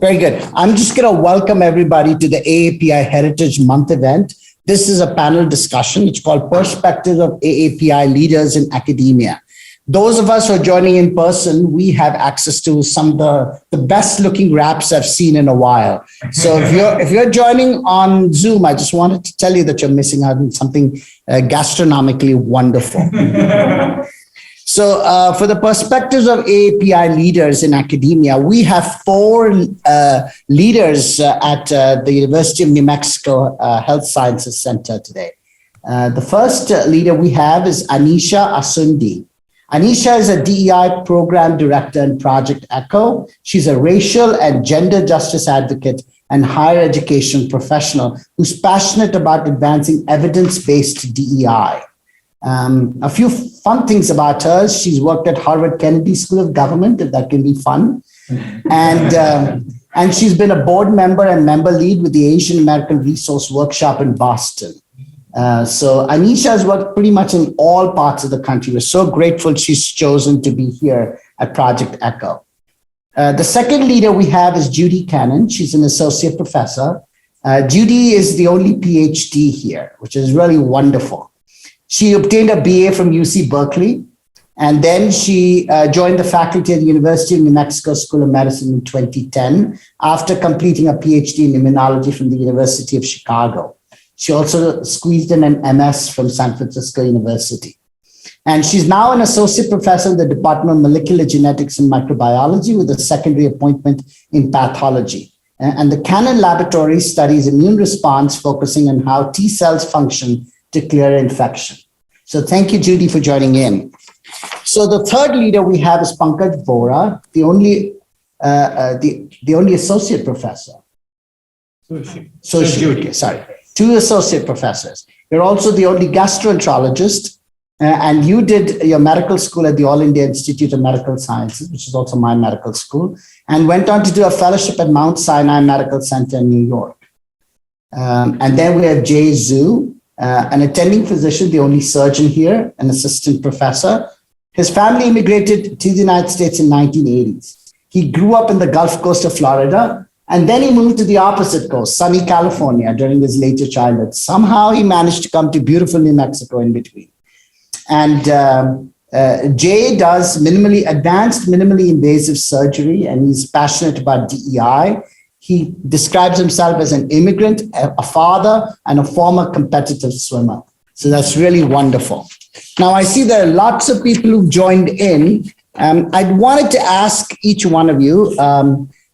Very good. I'm just going to welcome everybody to the AAPI Heritage Month event. This is a panel discussion. It's called Perspectives of AAPI Leaders in Academia. Those of us who are joining in person, we have access to some of the best looking wraps I've seen in a while. So if you're joining on Zoom, I just wanted to tell you that you're missing out on something gastronomically wonderful. So for the perspectives of AAPI leaders in academia, we have four leaders at the University of New Mexico Health Sciences Center today. The first leader we have is Anisha Asundi. Anisha is a DEI program director in Project ECHO. She's a racial and gender justice advocate and higher education professional who's passionate about advancing evidence-based DEI. A few fun things about her. She's worked at Harvard Kennedy School of Government, if that can be fun. And she's been a board member and member lead with the Asian American Resource Workshop in Boston. So Anisha has worked pretty much in all parts of the country. We're so grateful she's chosen to be here at Project ECHO. The second leader we have is Judy Cannon. She's an associate professor. Judy is the only PhD here, which is really wonderful. She obtained a BA from UC Berkeley, and then she joined the faculty at the University of New Mexico School of Medicine in 2010 after completing a PhD in immunology from the University of Chicago. She also squeezed in an MS from San Francisco University. And she's now an associate professor in the Department of Molecular Genetics and Microbiology with a secondary appointment in pathology. And the Cannon Laboratory studies immune response, focusing on how T cells function to clear infection. So thank you, Judy, for joining in. So the third leader we have is Pankaj Vora, the only associate professor. Two associate professors. You're also the only gastroenterologist, and you did your medical school at the All India Institute of Medical Sciences, which is also my medical school, and went on to do a fellowship at Mount Sinai Medical Center in New York. And then we have Jay Zhu, an attending physician, the only surgeon here, an assistant professor. His family immigrated to the United States in 1980s. He grew up in the Gulf Coast of Florida, and then he moved to the opposite coast, sunny California, during his later childhood. Somehow he managed to come to beautiful New Mexico in between. And Jay does advanced minimally invasive surgery, and he's passionate about DEI. He describes himself as an immigrant, a father, and a former competitive swimmer. So that's really wonderful. Now, I see there are lots of people who've joined in. I wanted to ask each one of you,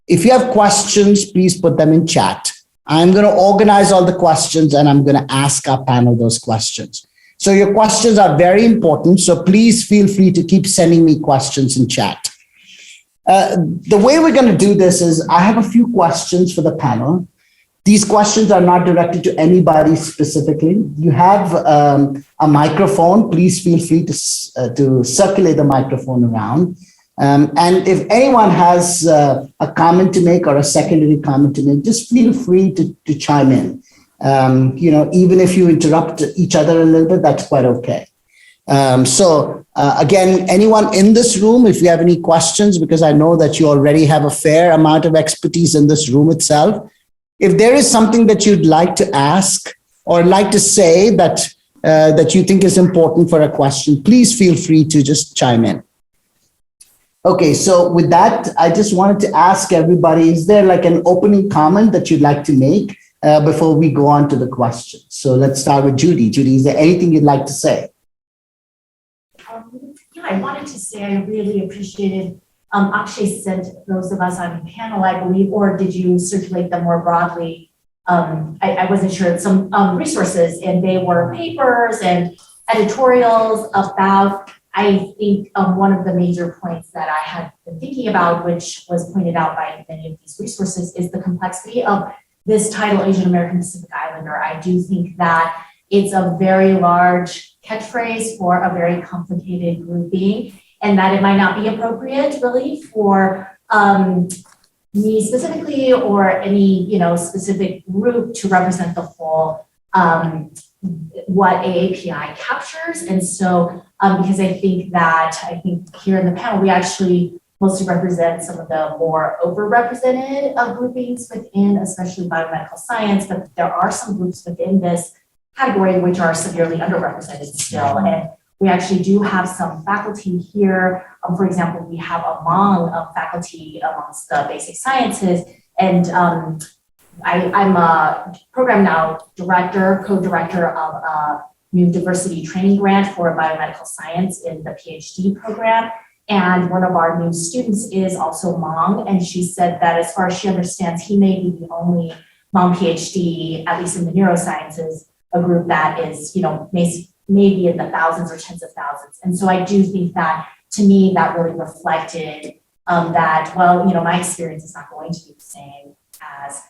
if you have questions, please put them in chat. I'm going to organize all the questions, and I'm going to ask our panel those questions. So your questions are very important, so please feel free to keep sending me questions in chat. The way we're going to do this is I have a few questions for the panel. These questions are not directed to anybody specifically. You have a microphone. Please feel free to circulate the microphone around. And if anyone has a comment to make or a secondary comment to make, just feel free to chime in. Even if you interrupt each other a little bit, that's quite okay. Again, anyone in this room, if you have any questions, because I know that you already have a fair amount of expertise in this room itself, if there is something that you'd like to ask or like to say that you think is important for a question, please feel free to just chime in. Okay, so with that, I just wanted to ask everybody, is there like an opening comment that you'd like to make before we go on to the questions? So let's start with Judy. Judy, is there anything you'd like to say? I wanted to say I really appreciated Akshay sent those of us on the panel, I believe, or did you circulate them more broadly? I wasn't sure, some resources, and they were papers and editorials about, I think, one of the major points that I had been thinking about, which was pointed out by many of these resources, is the complexity of this title, Asian American Pacific Islander. I do think that it's a very large catchphrase for a very complicated grouping, and that it might not be appropriate really for me specifically or any specific group to represent the whole what AAPI captures. And so because I think here in the panel we actually mostly represent some of the more overrepresented groupings within, especially biomedical science, but there are some groups within this category which are severely underrepresented still. And we actually do have some faculty here. For example, we have a Hmong faculty amongst the basic sciences, and I'm a program now director, co-director of a new diversity training grant for biomedical science in the PhD program. And one of our new students is also Hmong, and she said that as far as she understands, he may be the only Hmong PhD, at least in the neurosciences, a group that is, maybe in the thousands or tens of thousands. And so I do think that, to me, that really reflected that, well, my experience is not going to be the same as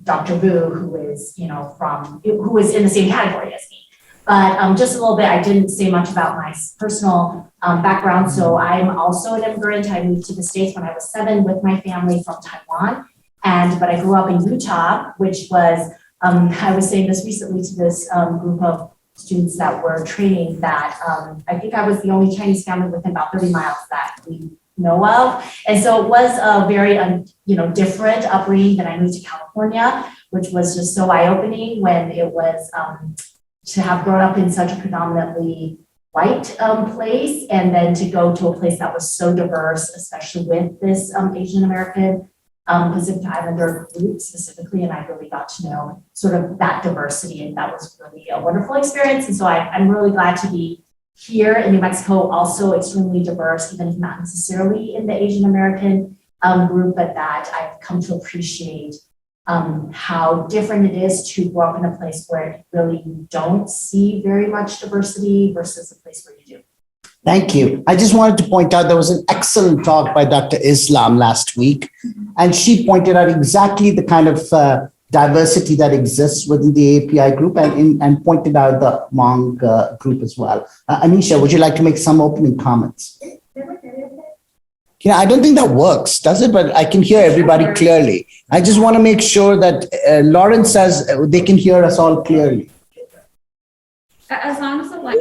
Dr. Vu, who is, who is in the same category as me. But just a little bit, I didn't say much about my personal background. So I'm also an immigrant. I moved to the States when I was 7 with my family from Taiwan. But I grew up in Utah, which was, I was saying this recently to this group of students that were training that I think I was the only Chinese family within about 30 miles that we know of. And so it was a very, different upbringing. Then I moved to California, which was just so eye-opening when it was to have grown up in such a predominantly white place, and then to go to a place that was so diverse, especially with this Asian American Pacific Islander group specifically, and I really got to know sort of that diversity, and that was really a wonderful experience. And so I'm really glad to be here in New Mexico, also extremely diverse, even if not necessarily in the Asian American group, but that I've come to appreciate how different it is to grow up in a place where really you don't see very much diversity versus a place where you do. Thank you. I just wanted to point out there was an excellent talk by Dr. Islam last week, and she pointed out exactly the kind of diversity that exists within the AAPI group and pointed out the Hmong group as well. Anisha, would you like to make some opening comments? I don't think that works, does it? But I can hear everybody clearly. I just want to make sure that Lauren says they can hear us all clearly. As long as the light.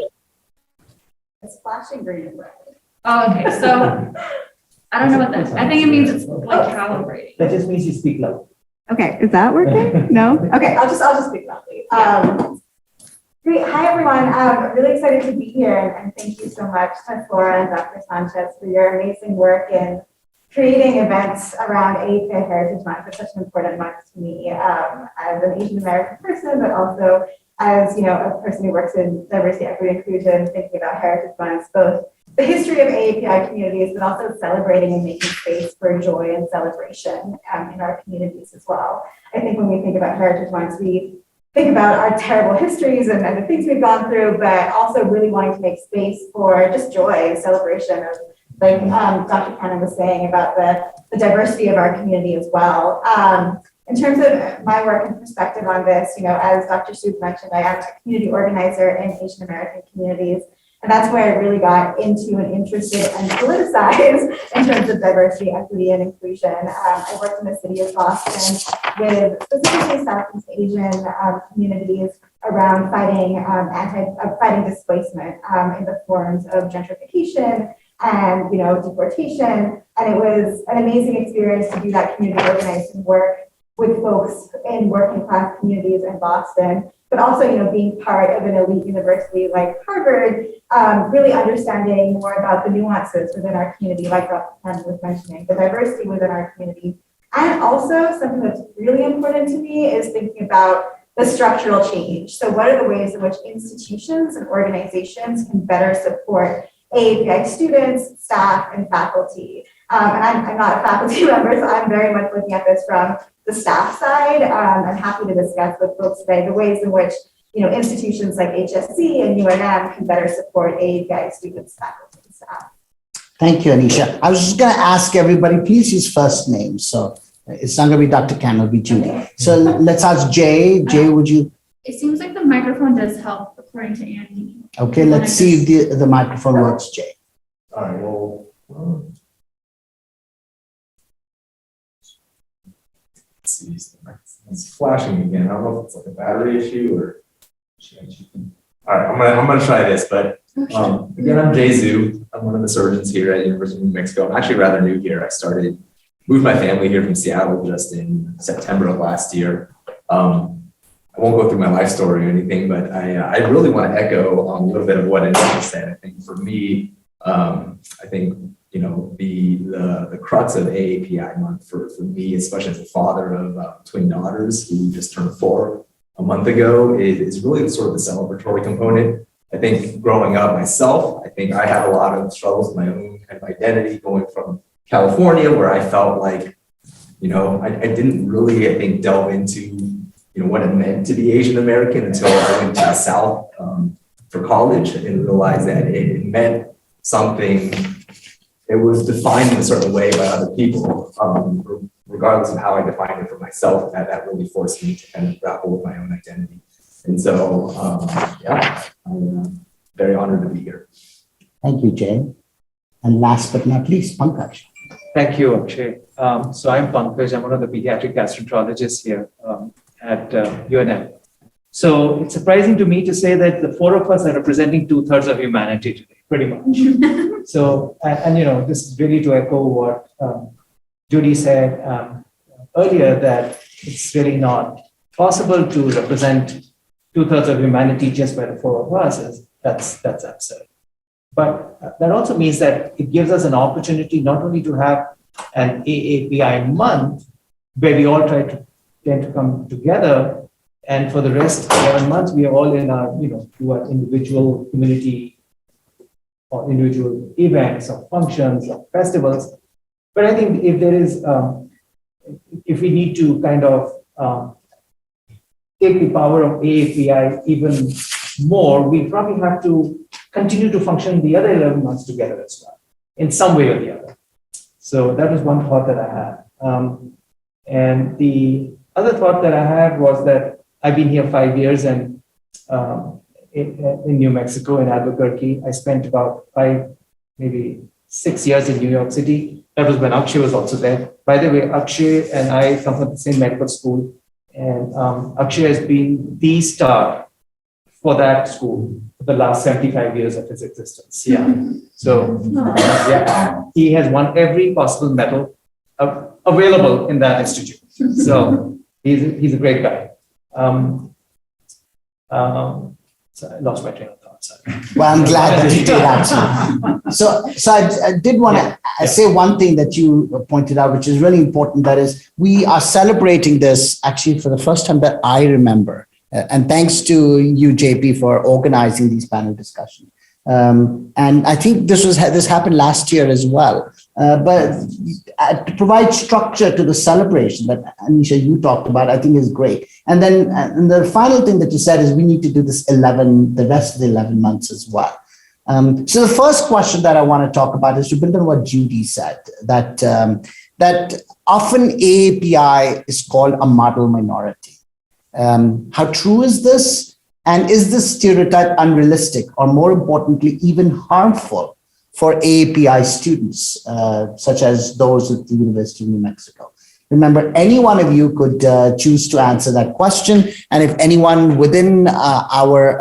It's flashing green and red. Oh, okay. So I don't know what that. I think it means it's like calibrating. That just means you speak loud. Okay, is that working? No? Okay, I'll just speak loudly. Great. Hi, everyone. I'm really excited to be here, and thank you so much to Flora and Dr. Sanchez for your amazing work in creating events around AAPI Heritage Month. It's such an important month to me as an Asian American person, but also as a person who works in diversity, equity, inclusion, thinking about Heritage Months, both the history of AAPI communities, but also celebrating and making space for joy and celebration in our communities as well. I think when we think about Heritage Months, we think about our terrible histories and the things we've gone through, but also really wanting to make space for just joy and celebration of, like Dr. Cannon was saying, about the diversity of our community as well. In terms of my work and perspective on this, as Dr. Sood mentioned, I am a community organizer in Asian American communities. And that's where I really got into and interested and politicized in terms of diversity, equity, and inclusion. I worked in the city of Boston with specifically Southeast Asian communities around fighting fighting displacement in the forms of gentrification and deportation. And it was an amazing experience to do that community organizing work with folks in working class communities in Boston, but also, being part of an elite university like Harvard, really understanding more about the nuances within our community, like Dr. Khan was mentioning, the diversity within our community. And also something that's really important to me is thinking about the structural change. So what are the ways in which institutions and organizations can better support AAPI students, staff, and faculty? And I'm not a faculty member, so I'm very much looking at this from the staff side. I'm happy to discuss with folks today the ways in which institutions like HSC and UNM can better support AAPI students, faculty, and staff. Thank you, Anisha. I was just going to ask everybody, please use first names. So it's not going to be Dr. Khan, it'll be Judy. So let's ask Jay. Jay, would you? It seems like the microphone does help, according to Andy. Okay, let's see if the microphone works, Jay. All right, well. It's flashing again. I don't know if it's like a battery issue or. All right, I'm gonna try this, but Again, I'm Jay Zhu. I'm one of the surgeons here at University of New Mexico. I'm actually rather new here. Moved my family here from Seattle just in September of last year. I won't go through my life story or anything, but I really want to echo a little bit of what Anisha said. I think for me, I think, you know, the crux of AAPI month for me, especially as a father of twin daughters who just turned 4 a month ago, is really sort of the celebratory component. I think growing up myself, I think I had a lot of struggles with my own kind of identity going from California, where I felt like, you know, I didn't really, I think, delve into, you know, what it meant to be Asian American until I went to the South for college and realized that it meant something. It was defined in a certain way by other people, regardless of how I defined it for myself. That really forced me to kind of grapple with my own identity. And so, yeah, I'm very honored to be here. Thank you, Jay. And last but not least, Pankaj. Thank you, Akshay. So I'm Pankaj. I'm one of the pediatric gastroenterologists here at UNM. So it's surprising to me to say that the 4 of us are representing 2/3 of humanity today, pretty much. So, and you know, this is really to echo what Judy said earlier, that it's really not possible to represent 2/3 of humanity just by the 4 of us. That's absurd. But that also means that it gives us an opportunity not only to have an AAPI month where we all tend to come together, and for the rest 11 months we are all in our, you know, do our individual community or individual events or functions or festivals. But I think if there is, if we need to kind of take the power of AAPI even more, we probably have to continue to function the other 11 months together as well, in some way or the other. So that was one thought that I had. And the other thought that I had was that I've been here 5 years, and in New Mexico, in Albuquerque, I spent about 5, maybe 6 years in New York City. That was when Akshay was also there. By the way, Akshay and I come from the same medical school, and Akshay has been the star for that school for the last 75 years of its existence. Yeah. So yeah, he has won every possible medal available in that institute. So he's a great guy. So I lost my train of thought. Sorry. Well, I'm glad that you did answer. So I did want to say one thing that you pointed out, which is really important. That is, we are celebrating this actually for the first time that I remember. And thanks to you, JP, for organizing these panel discussions. And I think this happened last year as well. But to provide structure to the celebration that Anisha, you talked about, I think is great. And then and the final thing that you said is we need to do this the rest of the 11 months as well. So the first question that I want to talk about is to build on what Judy said, that often AAPI is called a model minority. How true is this? And is this stereotype unrealistic, or more importantly, even harmful for AAPI students, such as those at the University of New Mexico? Remember, any one of you could choose to answer that question. And if anyone within our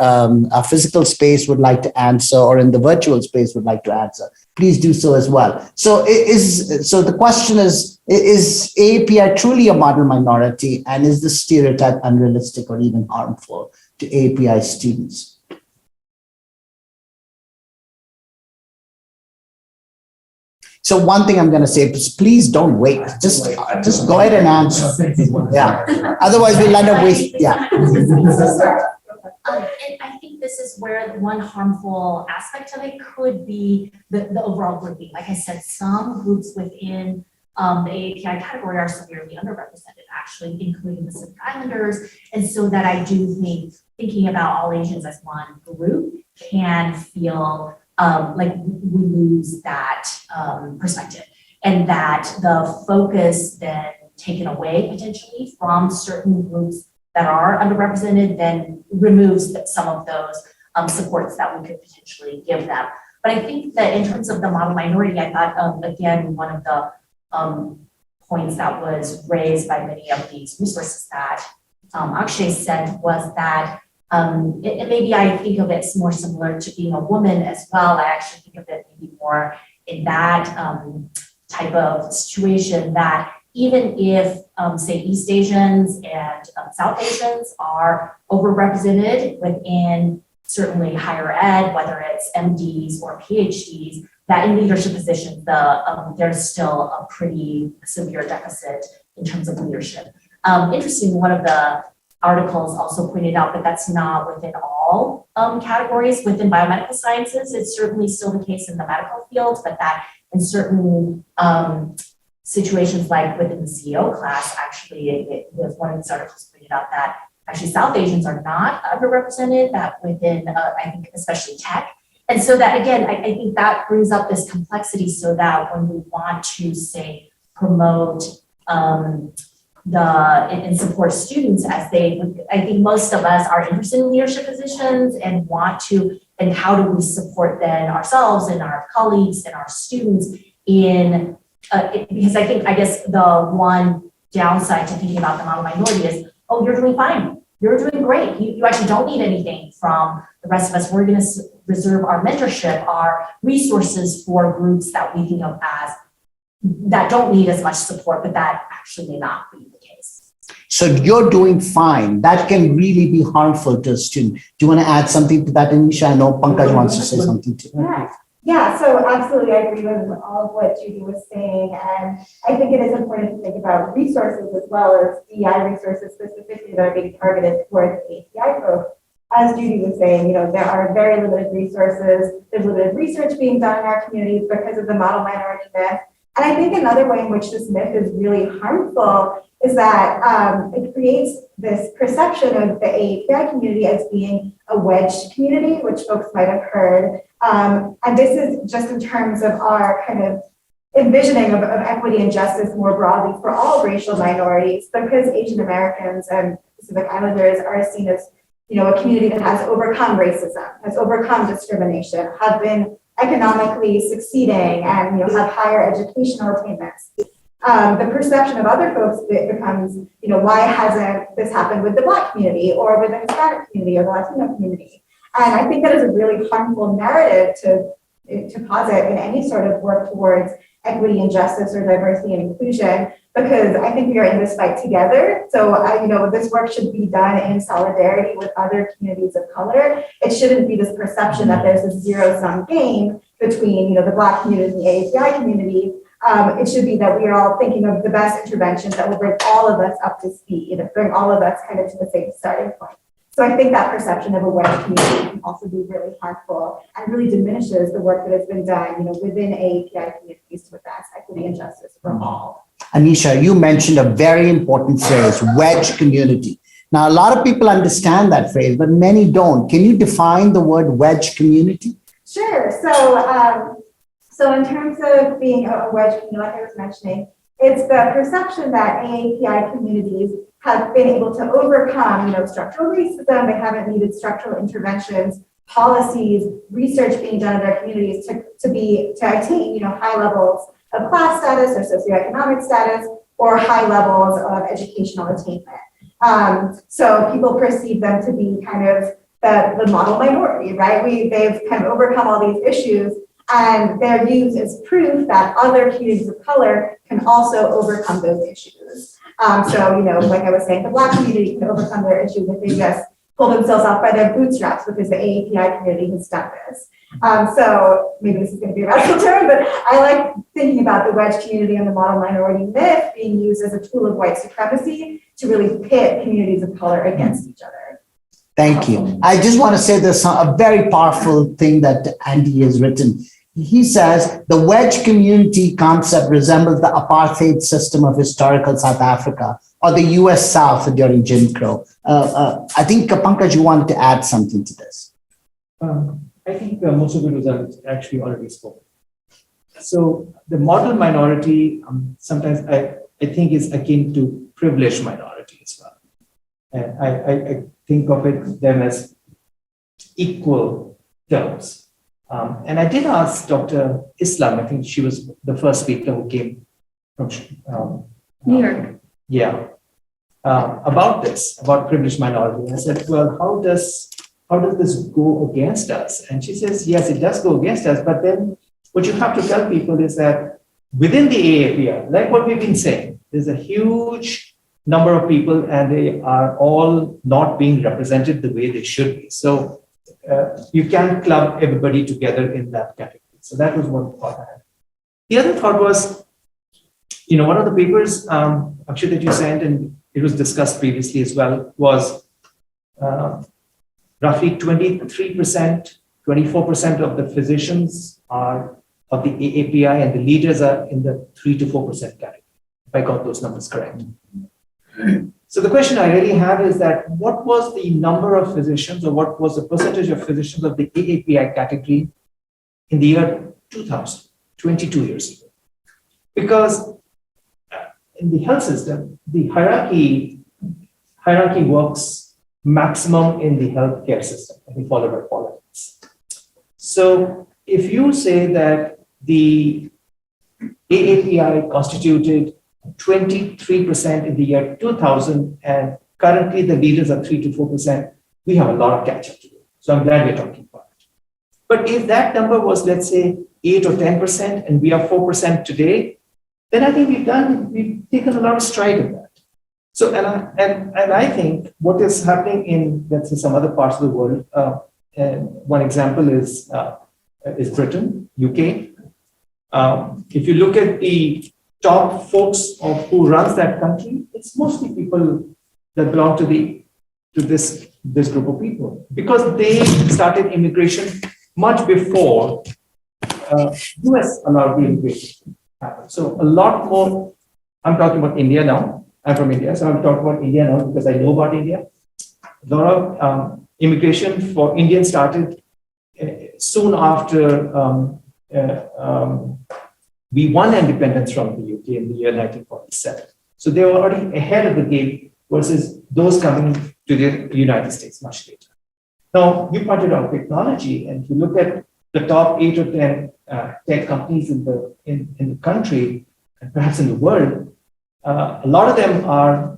physical space would like to answer, or in the virtual space would like to answer, please do so as well. So the question is AAPI truly a model minority? And is the stereotype unrealistic or even harmful to AAPI students? So one thing I'm going to say is please don't wait. Just go ahead and answer. Yeah. Otherwise we'll end up with, yeah. And I think this is where one harmful aspect of it could be the overall grouping. Like I said, some groups within the AAPI category are severely underrepresented, actually, including the Pacific Islanders. And so that I do think thinking about all Asians as one group can feel like we lose that perspective, and that the focus then taken away potentially from certain groups that are underrepresented then removes some of those supports that we could potentially give them. But I think that in terms of the model minority, I thought, again, one of the points that was raised by many of these resources that Akshay said was that and maybe I think of it more similar to being a woman as well. I actually think of it maybe more in that type of situation, that even if, say, East Asians and South Asians are overrepresented within certainly higher ed, whether it's MDs or PhDs, that in leadership positions, there's still a pretty severe deficit in terms of leadership. Interesting, one of the articles also pointed out that that's not within all categories within biomedical sciences. It's certainly still the case in the medical field, but that in certain situations like within the CEO class, actually, it was one of these articles pointed out that actually South Asians are not underrepresented, that within, I think, especially tech. And so that, again, I think that brings up this complexity, so that when we want to, say, promote and support students as I think most of us are interested in leadership positions and want to, and how do we support then ourselves and our colleagues and our students in, because I guess the one downside to thinking about the model minority is, oh, you're doing fine. You're doing great. You actually don't need anything from the rest of us. We're going to reserve our mentorship, our resources for groups that we think of as that don't need as much support, but that actually may not be the case. So you're doing fine. That can really be harmful to a student. Do you want to add something to that, Anisha? I know Pankaj wants to say something too. Yeah, so absolutely, I agree with all of what Judy was saying, and I think it is important to think about resources as well as DEI resources specifically that are being targeted towards API folks. As Judy was saying, there are very limited resources. There's limited research being done in our communities because of the model minority myth. And I think another way in which this myth is really harmful is that it creates this perception of the AAPI community as being a wedged community, which folks might have heard. And this is just in terms of our kind of envisioning of equity and justice more broadly for all racial minorities, because Asian Americans and Pacific Islanders are seen as, a community that has overcome racism, has overcome discrimination, have been economically succeeding, and have higher educational attainments. The perception of other folks becomes, why hasn't this happened with the Black community or with the Hispanic community or the Latino community? And I think that is a really harmful narrative to posit in any sort of work towards equity and justice or diversity and inclusion, because I think we are in this fight together. So, this work should be done in solidarity with other communities of color. It shouldn't be this perception that there's a zero-sum game between, the Black community and the AAPI community. It should be that we are all thinking of the best interventions that will bring all of us up to speed, bring all of us kind of to the same starting point. So I think that perception of a wedge community can also be really harmful and really diminishes the work that has been done, within AAPI communities to advance equity and justice for all. Anisha, you mentioned a very important phrase, wedge community. Now, a lot of people understand that phrase, but many don't. Can you define the word wedge community? Sure. So in terms of being a wedge community, like I was mentioning, it's the perception that AAPI communities have been able to overcome, structural racism. They haven't needed structural interventions, policies, research being done in their communities to attain, high levels of class status or socioeconomic status or high levels of educational attainment. So people perceive them to be kind of the model minority, right? They've kind of overcome all these issues, and they're used as proof that other communities of color can also overcome those issues. Like I was saying, the Black community can overcome their issues if they just pull themselves up by their bootstraps, because the AAPI community has done this. So maybe this is going to be a radical term, but I like thinking about the wedge community and the model minority myth being used as a tool of white supremacy to really pit communities of color against each other. Thank you. I just want to say there's a very powerful thing that Andy has written. He says the wedge community concept resembles the apartheid system of historical South Africa or the US South during Jim Crow. I think, Pankaj, you wanted to add something to this. I think most of it was actually already spoken. So the model minority, sometimes I think is akin to privileged minority as well. And I think of them as equal terms. And I did ask Dr. Islam, I think she was the first speaker who came from New York. Yeah. about this, about privileged minority. And I said, well, how does this go against us? And she says, yes, it does go against us. But then what you have to tell people is that within the AAPI, like what we've been saying, there's a huge number of people and they are all not being represented the way they should be. So you can't club everybody together in that category. So that was one thought I had. The other thought was, one of the papers, Akshay, that you sent, and it was discussed previously as well, was roughly 23%, 24% of the physicians are of the AAPI and the leaders are in the 3 to 4% category, if I got those numbers correct. So the question I really have is that what was the number of physicians, or what was the percentage of physicians of the AAPI category in the year 2000, 22 years ago? Because in the health system, the hierarchy works maximum in the healthcare system, I think followed by politics. So if you say that the AAPI constituted 23% in the year 2000, and currently the leaders are 3 to 4%, we have a lot of catch up to do. So I'm glad we're talking about it. But if that number was, let's say, 8 or 10%, and we are 4% today, then I think we've taken a lot of stride in that. So, and I think what is happening in, let's say, some other parts of the world, and one example is Britain, UK. If you look at the top folks of who runs that country, it's mostly people that belong to this group of people, because they started immigration much before US allowed the immigration to happen. So a lot more. I'm talking about India now. I'm from India, so I'm talking about India now because I know about India. A lot of immigration for Indians started soon after we won independence from the UK in the year 1947. So they were already ahead of the game versus those coming to the United States much later. Now, you pointed out technology, and if you look at the top 8 or 10 tech companies in the country, and perhaps in the world, a lot of them are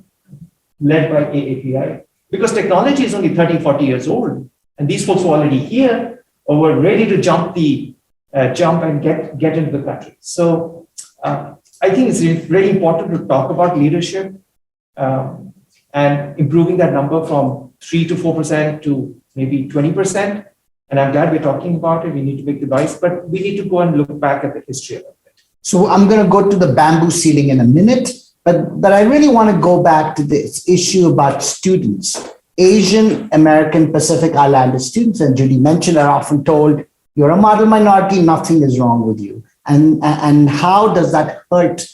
led by AAPI, because technology is only 30, 40 years old. And these folks were already here or were ready to jump and get into the country. So I think it's really important to talk about leadership and improving that number from 3 to 4% to maybe 20%. And I'm glad we're talking about it. We need to make the rise, but we need to go and look back at the history of it. So I'm going to go to the bamboo ceiling in a minute, but I really want to go back to this issue about students. Asian American Pacific Islander students, and Judy mentioned, are often told, you're a model minority, nothing is wrong with you. And how does that hurt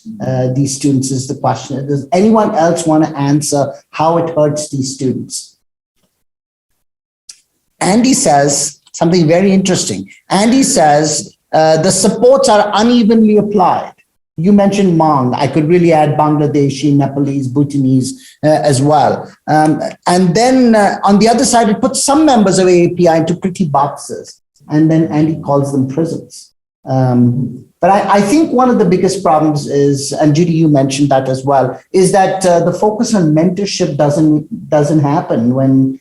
these students is the question. Does anyone else want to answer how it hurts these students? Andy says something very interesting. Andy says the supports are unevenly applied. You mentioned Hmong. I could really add Bangladeshi, Nepalese, Bhutanese as well. And then on the other side, it puts some members of AAPI into pretty boxes. And then Andy calls them prisons. But I think one of the biggest problems is, and Judy, you mentioned that as well, is that the focus on mentorship doesn't happen when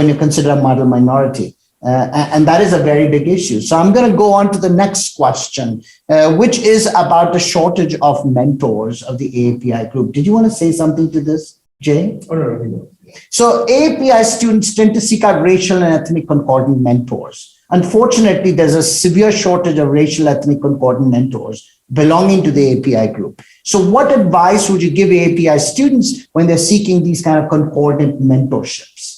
you consider a model minority. And that is a very big issue. So I'm going to go on to the next question, which is about the shortage of mentors of the AAPI group. Did you want to say something to this, Jay? Oh, no. So AAPI students tend to seek out racial and ethnic concordant mentors. Unfortunately, there's a severe shortage of racial ethnic concordant mentors belonging to the AAPI group. So what advice would you give AAPI students when they're seeking these kind of concordant mentorships?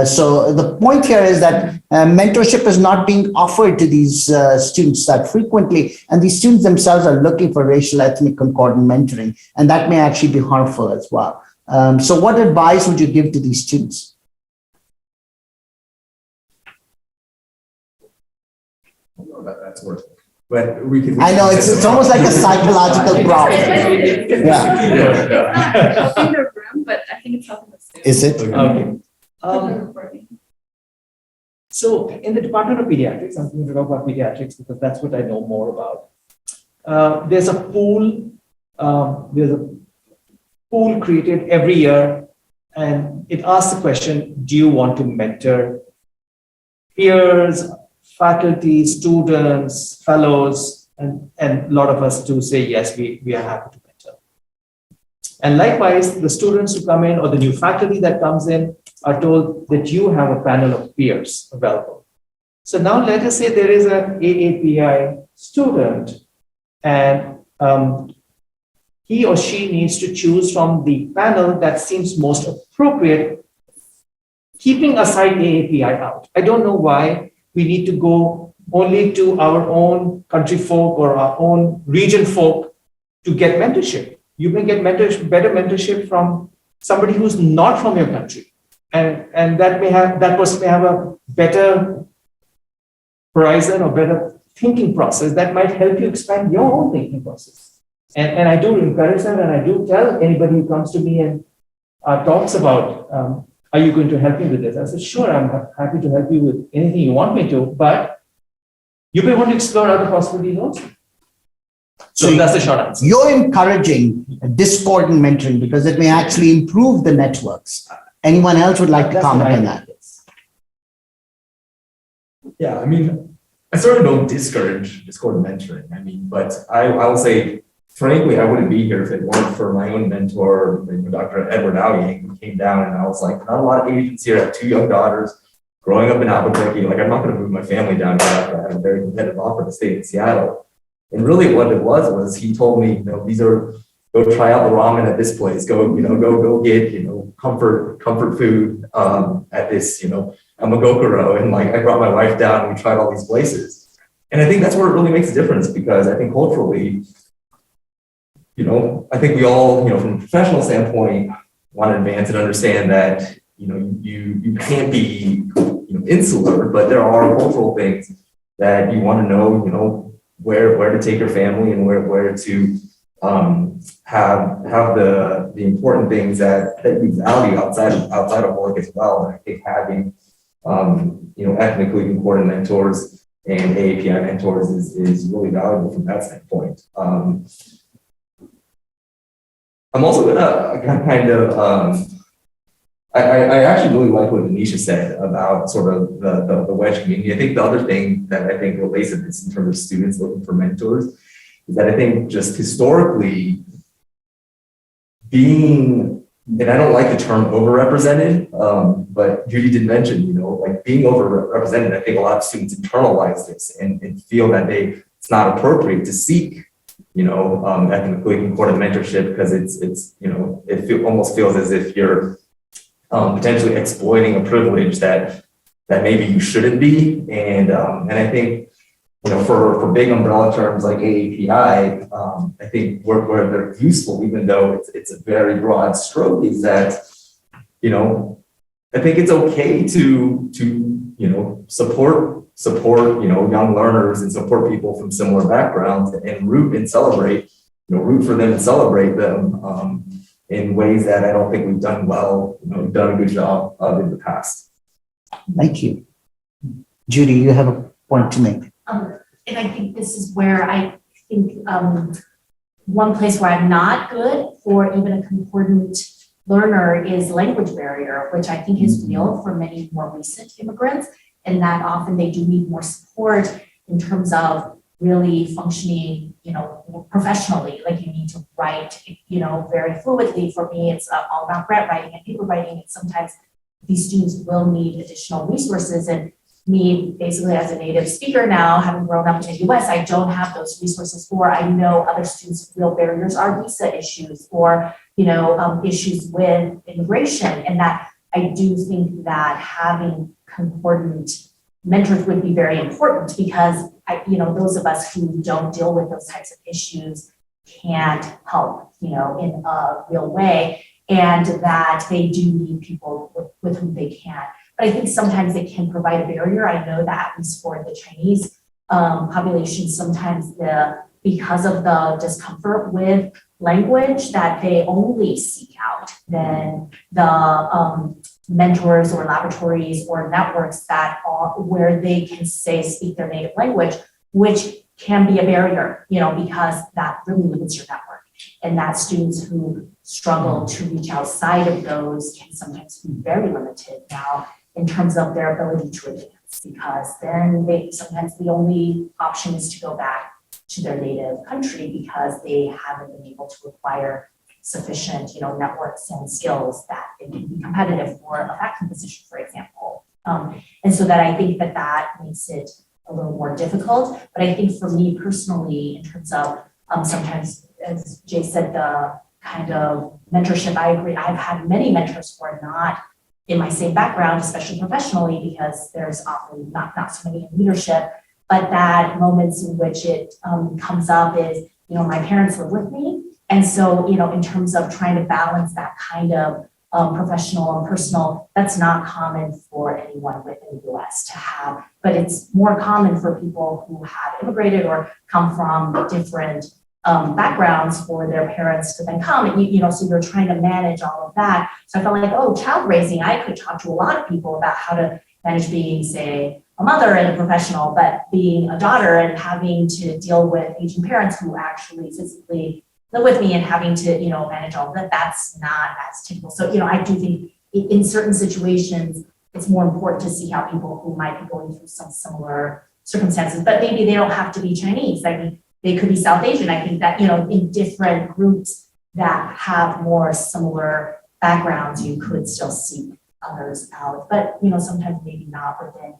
So the point here is that mentorship is not being offered to these students that frequently, and these students themselves are looking for racial ethnic concordant mentoring, and that may actually be harmful as well. So what advice would you give to these students? That's worth it. But we can. I know it's almost like a psychological problem. It's not helping the room, but I think it's helping us too. Is it? Okay. So in the Department of Pediatrics, I'm going to talk about pediatrics because that's what I know more about. There's a pool created every year and it asks the question, do you want to mentor peers, faculty, students, fellows, and a lot of us do say, yes, we are happy to mentor. And likewise, the students who come in or the new faculty that comes in are told that you have a panel of peers available. So now let us say there is an AAPI student and he or she needs to choose from the panel that seems most appropriate, keeping aside AAPI out. I don't know why we need to go only to our own country folk or our own region folk to get mentorship. You can get better mentorship from somebody who's not from your country. And that person may have a better horizon or better thinking process that might help you expand your own thinking process. And I do encourage them, and I do tell anybody who comes to me and talks about, are you going to help me with this? I said, sure, I'm happy to help you with anything you want me to, but you may want to explore other possibilities also. So that's the short answer. You're encouraging discordant mentoring because it may actually improve the networks. Anyone else would like to comment on that? Yeah, I mean, I certainly don't discourage discordant mentoring. I mean, but I will say, frankly, I wouldn't be here if it weren't for my own mentor, Dr. Edward Aoyang, who came down and I was like, not a lot of Asians here. I have 2 young daughters growing up in Albuquerque. Like, I'm not going to move my family down here after I had a very competitive offer to stay in Seattle. And really what it was he told me, go try out the ramen at this place, go get, comfort food at this, Amagokoro. And like, I brought my wife down and we tried all these places. And I think that's where it really makes a difference, because I think culturally, I think we all, from a professional standpoint, want to advance and understand that, you can't be, insular, but there are cultural things that you want to know, where to take your family and where to have the important things that you value outside of work as well. And I think having ethnically concordant mentors and AAPI mentors is really valuable from that standpoint. I'm also gonna kind of I actually really like what Anisha said about sort of the Wedge community. I think the other thing that I think relates to this in terms of students looking for mentors is that I think just historically being, and I don't like the term overrepresented, but Judy did mention, like being overrepresented, I think a lot of students internalize this and feel that it's not appropriate to seek, ethnically concordant mentorship because it almost feels as if you're potentially exploiting a privilege that maybe you shouldn't be. And I think, for big umbrella terms like AAPI, I think where they're useful, even though it's a very broad stroke, is that, I think it's okay to support, young learners and support people from similar backgrounds and root for them and celebrate them in ways that I don't think we've done well, we've done a good job of in the past. Thank you. Judy, you have a point to make. And I think this is where I think one place where I'm not good for even a concordant learner is language barrier, which I think is real for many more recent immigrants, and that often they do need more support in terms of really functioning, professionally. Like you need to write, very fluidly. For me, it's all about grant writing and paper writing. And sometimes these students will need additional resources. And me, basically as a native speaker now, having grown up in the US, I don't have those resources. Or I know other students' real barriers are visa issues or, issues with immigration. And that I do think that having concordant mentors would be very important because those of us who don't deal with those types of issues can't help, in a real way, and that they do need people with whom they can. But I think sometimes it can provide a barrier. I know that at least for the Chinese population, sometimes because of the discomfort with language that they only seek out then the mentors or laboratories or networks that are where they can speak their native language, which can be a barrier, because that really limits your network. and that students who struggle to reach outside of those can sometimes be very limited now in terms of their ability to advance, because then sometimes the only option is to go back to their native country because they haven't been able to acquire sufficient, networks and skills that they can be competitive for a faculty position, for example. And so that I think that makes it a little more difficult. But I think for me personally, in terms of sometimes, as Jay said, the kind of mentorship, I agree. I've had many mentors who are not in my same background, especially professionally, because there's often not so many in leadership. But that moments in which it comes up is, my parents live with me. And so, in terms of trying to balance that kind of professional and personal, that's not common for anyone within the US to have, but it's more common for people who have immigrated or come from different backgrounds for their parents to then come. And, so you're trying to manage all of that. So I felt like, child raising, I could talk to a lot of people about how to manage being, say, a mother and a professional, but being a daughter and having to deal with Asian parents who actually physically live with me and having to, manage all of that, that's not as typical. So, I do think in certain situations, it's more important to see how people who might be going through some similar circumstances, but maybe they don't have to be Chinese. I mean, they could be South Asian. I think that, in different groups that have more similar backgrounds, you could still seek others out, but, sometimes maybe not within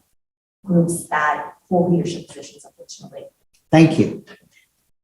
groups that hold leadership positions, unfortunately. Thank you.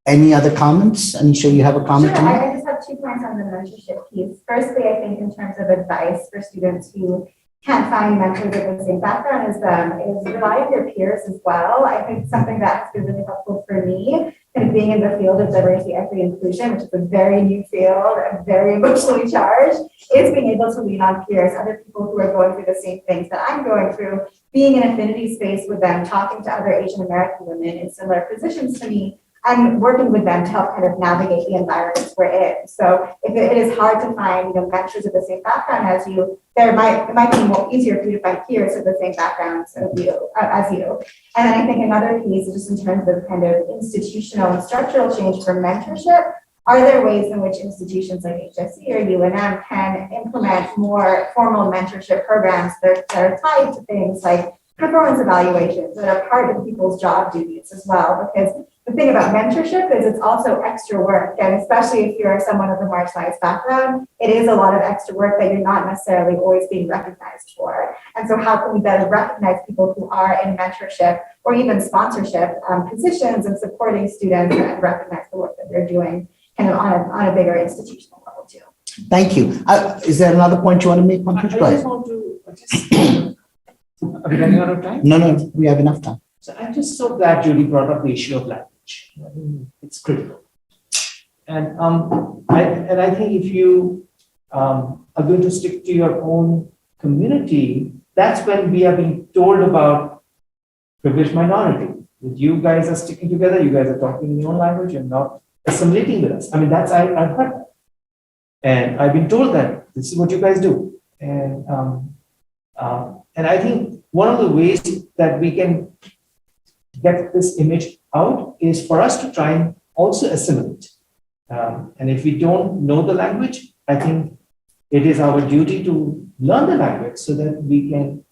Any other comments? Anisha, you have a comment? Sure, I just have 2 points on the mentorship piece. Firstly, I think in terms of advice for students who can't find mentors with the same background as them is rely on your peers as well. I think something that has been really helpful for me, kind of being in the field of diversity, equity, inclusion, which is a very new field and very emotionally charged, is being able to lean on peers, other people who are going through the same things that I'm going through, being in affinity space with them, talking to other Asian American women in similar positions to me, and working with them to help kind of navigate the environments we're in. So if it is hard to find, mentors of the same background as you, it might be more easier for you to find peers of the same backgrounds as you. And then I think another piece, just in terms of kind of institutional and structural change for mentorship, are there ways in which institutions like HSC or UNM can implement more formal mentorship programs that are tied to things like performance evaluations that are part of people's job duties as well? Because the thing about mentorship is it's also extra work, and especially if you're someone of a marginalized background, it is a lot of extra work that you're not necessarily always being recognized for. And so how can we better recognize people who are in mentorship or even sponsorship positions and supporting students and recognize the work that they're doing kind of on a bigger institutional level too? Thank you. Is there another point you want to make, Pankaj? Go I ahead. just want to, are we running out of time? No, we have enough time. So I'm just so glad Judy brought up the issue of language. I mean, it's critical. And I think if you are going to stick to your own community, that's when we are being told about privileged minority. If you guys are sticking together, you guys are talking in your own language and not assimilating with us. I mean, I've heard that. And I've been told that this is what you guys do. And I think one of the ways that we can get this image out is for us to try and also assimilate. And if we don't know the language, I think it is our duty to learn the language so that we can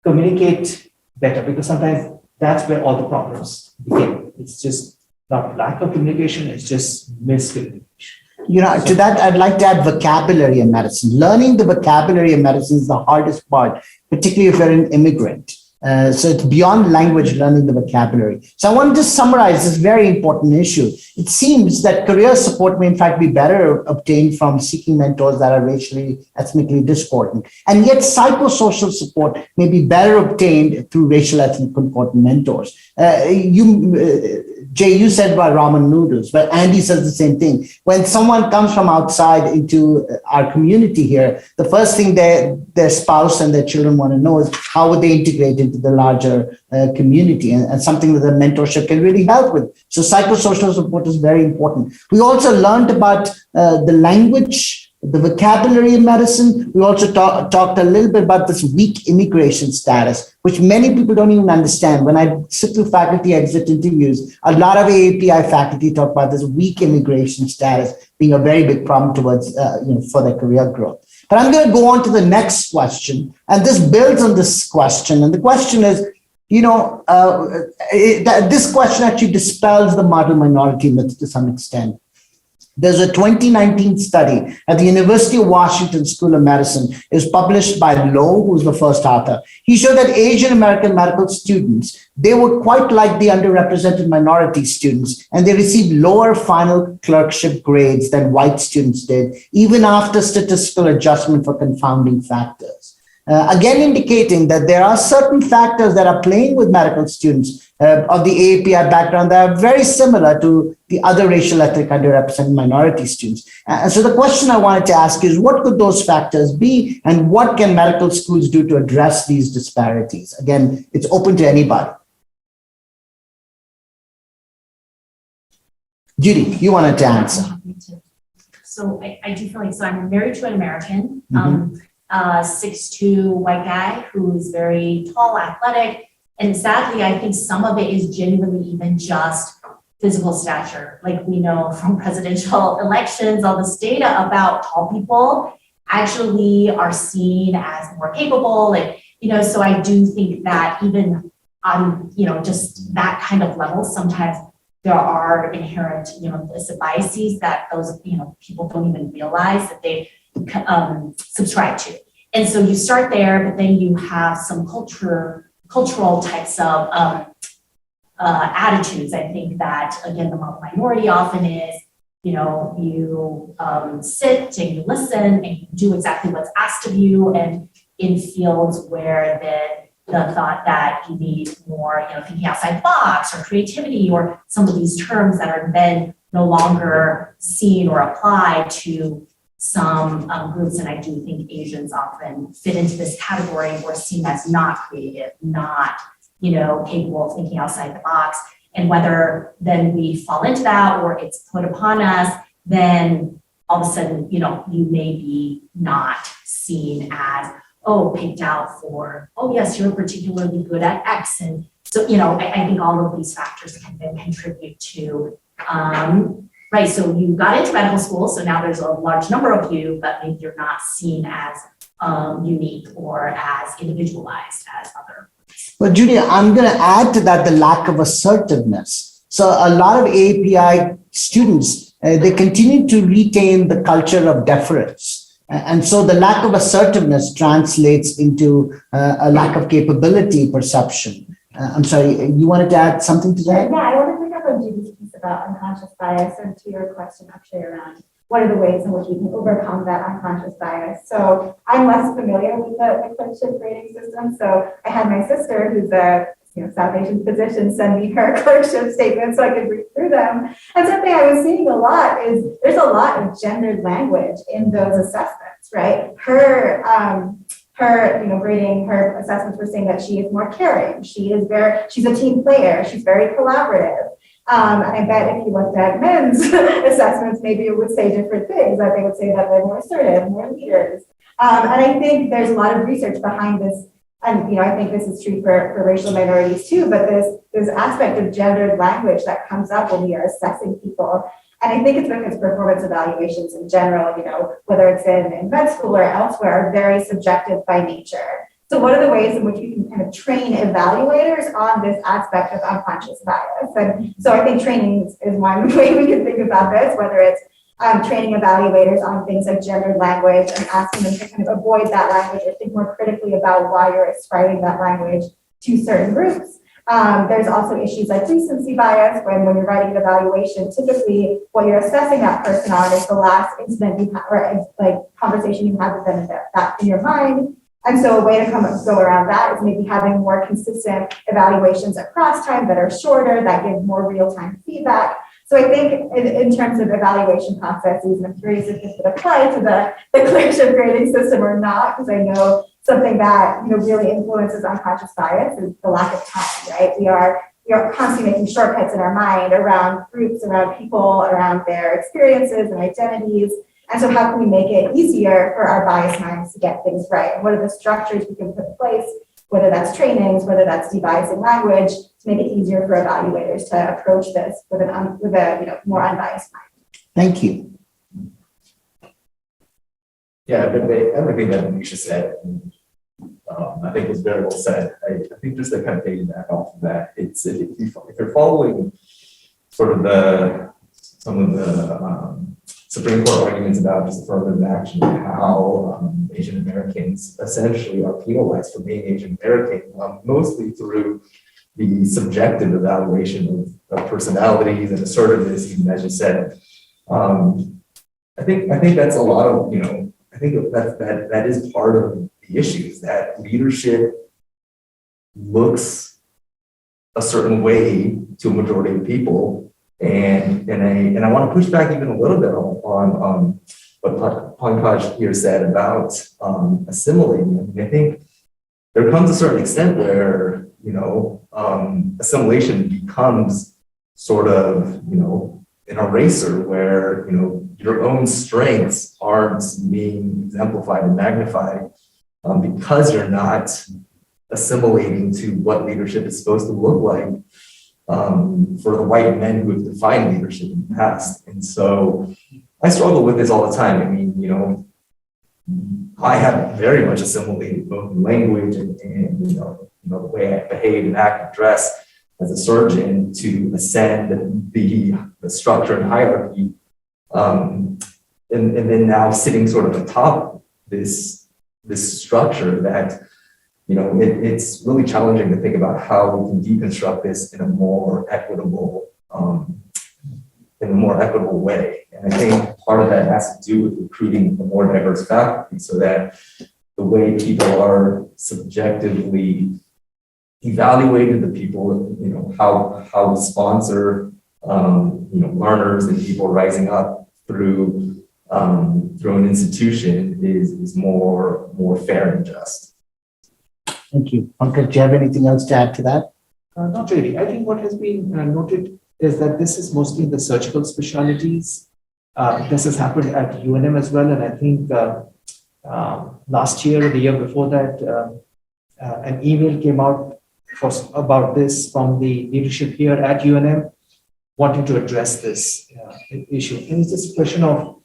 communicate better, because sometimes that's where all the problems begin. It's just not lack of communication, it's just miscommunication. To that, I'd like to add vocabulary in medicine. Learning the vocabulary of medicine is the hardest part, particularly if you're an immigrant. So it's beyond language, learning the vocabulary. So I want to just summarize this very important issue. It seems that career support may in fact be better obtained from seeking mentors that are racially, ethnically discordant. And yet psychosocial support may be better obtained through racial, ethnic concordant mentors. Jay, you said about ramen noodles, but Andy says the same thing. When someone comes from outside into our community here, the first thing their spouse and their children want to know is how would they integrate into the larger community, and something that the mentorship can really help with. So psychosocial support is very important. We also learned about the language the vocabulary in medicine. We also talked a little bit about this weak immigration status, which many people don't even understand. When I sit through faculty exit interviews, a lot of AAPI faculty talk about this weak immigration status being a very big problem towards, for their career growth. But I'm going to go on to the next question, and this builds on this question. And the question is, this question actually dispels the model minority myth to some extent. There's a 2019 study at the University of Washington School of Medicine. It was published by Lowe, who's the first author. He showed that Asian American medical students, they were quite like the underrepresented minority students, and they received lower final clerkship grades than white students did, even after statistical adjustment for confounding factors. Again, indicating that there are certain factors that are playing with medical students of the AAPI background that are very similar to the other racial, ethnic, underrepresented minority students. And so the question I wanted to ask is, what could those factors be, and what can medical schools do to address these disparities? Again, it's open to anybody. Judy, you wanted to answer. So I do feel like, so I'm married to an American, 6'2" white guy who's very tall, athletic. And sadly, I think some of it is genuinely even just physical stature. Like we know from presidential elections, all this data about tall people actually are seen as more capable. And, so I do think that even on, just that kind of level, sometimes there are inherent, biases that those, people don't even realize that they subscribe to. And so you start there, but then you have some cultural types of attitudes. I think that, again, the minority often is, you sit and you listen and you do exactly what's asked of you. And in fields where the thought that you need more, thinking outside the box or creativity or some of these terms that are then no longer seen or applied to some groups, and I do think Asians often fit into this category or seen as not creative, not, capable of thinking outside the box. And whether then we fall into that or it's put upon us, then all of a sudden, you may be not seen as, picked out for, yes, you're particularly good at X. And so, I think all of these factors can then contribute to, right, so you got into medical school, so now there's a large number of you, but maybe you're not seen as unique or as individualized as other. Well, Judy, I'm going to add to that the lack of assertiveness. So a lot of AAPI students, they continue to retain the culture of deference. And so the lack of assertiveness translates into a lack of capability perception. I'm sorry, you wanted to add something to that? Yeah, I want to pick up on Judy's piece about unconscious bias and to your question, Akshay, around what are the ways in which we can overcome that unconscious bias. So I'm less familiar with the clerkship grading system. So I had my sister, who's a South Asian physician, send me her clerkship statement so I could read through them. And something I was seeing a lot is there's a lot of gendered language in those assessments, right? Her grading, her assessments were saying that she is more caring. She's a team player. She's very collaborative. And I bet if you looked at men's assessments, maybe it would say different things. That they would say that they're more assertive, more leaders. And I think there's a lot of research behind this. And I think this is true for racial minorities too, but this aspect of gendered language that comes up when we are assessing people. And I think it's because performance evaluations in general, whether it's in med school or elsewhere, are very subjective by nature. So what are the ways in which we can kind of train evaluators on this aspect of unconscious bias? And so I think training is one way we can think about this, whether it's training evaluators on things like gendered language and asking them to kind of avoid that language or think more critically about why you're ascribing that language to certain groups. There's also issues like recency bias when you're writing an evaluation, typically what you're assessing that person on is the last incident you had or like conversation you had with them that in your mind. And so a way to go around that is maybe having more consistent evaluations across time that are shorter, that give more real-time feedback. So I think in terms of evaluation processes, and I'm curious if this would apply to the clerkship grading system or not, because I know something that really influences unconscious bias is the lack of time, right? We are constantly making shortcuts in our mind around groups, around people, around their experiences and identities. And so how can we make it easier for our biased minds to get things right? What are the structures we can put in place, whether that's trainings, whether that's devising language, to make it easier for evaluators to approach this with a more unbiased mind? Thank you. Yeah, everything that Anisha said, I think was very well said. I think just to kind of piggyback off of that, it's if you're following sort of some of the Supreme Court arguments about just affirmative action and how Asian Americans essentially are penalized for being Asian American, mostly through the subjective evaluation of personalities and assertiveness, even as you said. I think that's a lot of, I think that is part of the issue, is that leadership looks a certain way to a majority of people. And I want to push back even a little bit on what Pankaj here said about assimilating. I mean, I think there comes a certain extent where, assimilation becomes sort of, an eraser where, your own strengths aren't being exemplified and magnified because you're not assimilating to what leadership is supposed to look like for the white men who have defined leadership in the past. And so I struggle with this all the time. I mean, I have very much assimilated both in language and the way I behave and act and dress as a surgeon to ascend the structure and hierarchy. And then now sitting sort of atop this structure that, it's really challenging to think about how we can deconstruct this in a more equitable way. And I think part of that has to do with recruiting a more diverse faculty so that the way people are subjectively evaluated, the people, how we sponsor, learners and people rising up through an institution is more fair and just. Thank you. Pankaj, do you have anything else to add to that? Not really. I think what has been noted is that this is mostly in the surgical specialties. This has happened at UNM as well. And I think last year or the year before that, an email came out about this from the leadership here at UNM, wanting to address this issue. And it's just a question of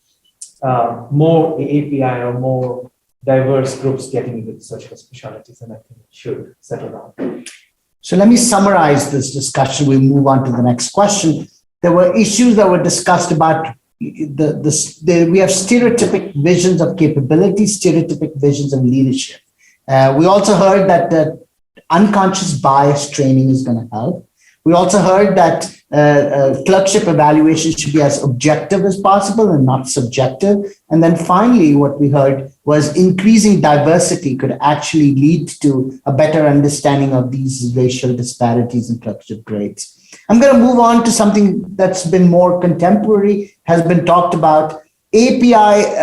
more AAPI or more diverse groups getting into the surgical specialties, and I think it should settle down. So let me summarize this discussion. We'll move on to the next question. There were issues that were discussed about we have stereotypic visions of capability, stereotypic visions of leadership. We also heard that unconscious bias training is going to help. We also heard that clerkship evaluation should be as objective as possible and not subjective. And then finally, what we heard was increasing diversity could actually lead to a better understanding of these racial disparities in clerkship grades. I'm going to move on to something that's been more contemporary, has been talked about. AAPI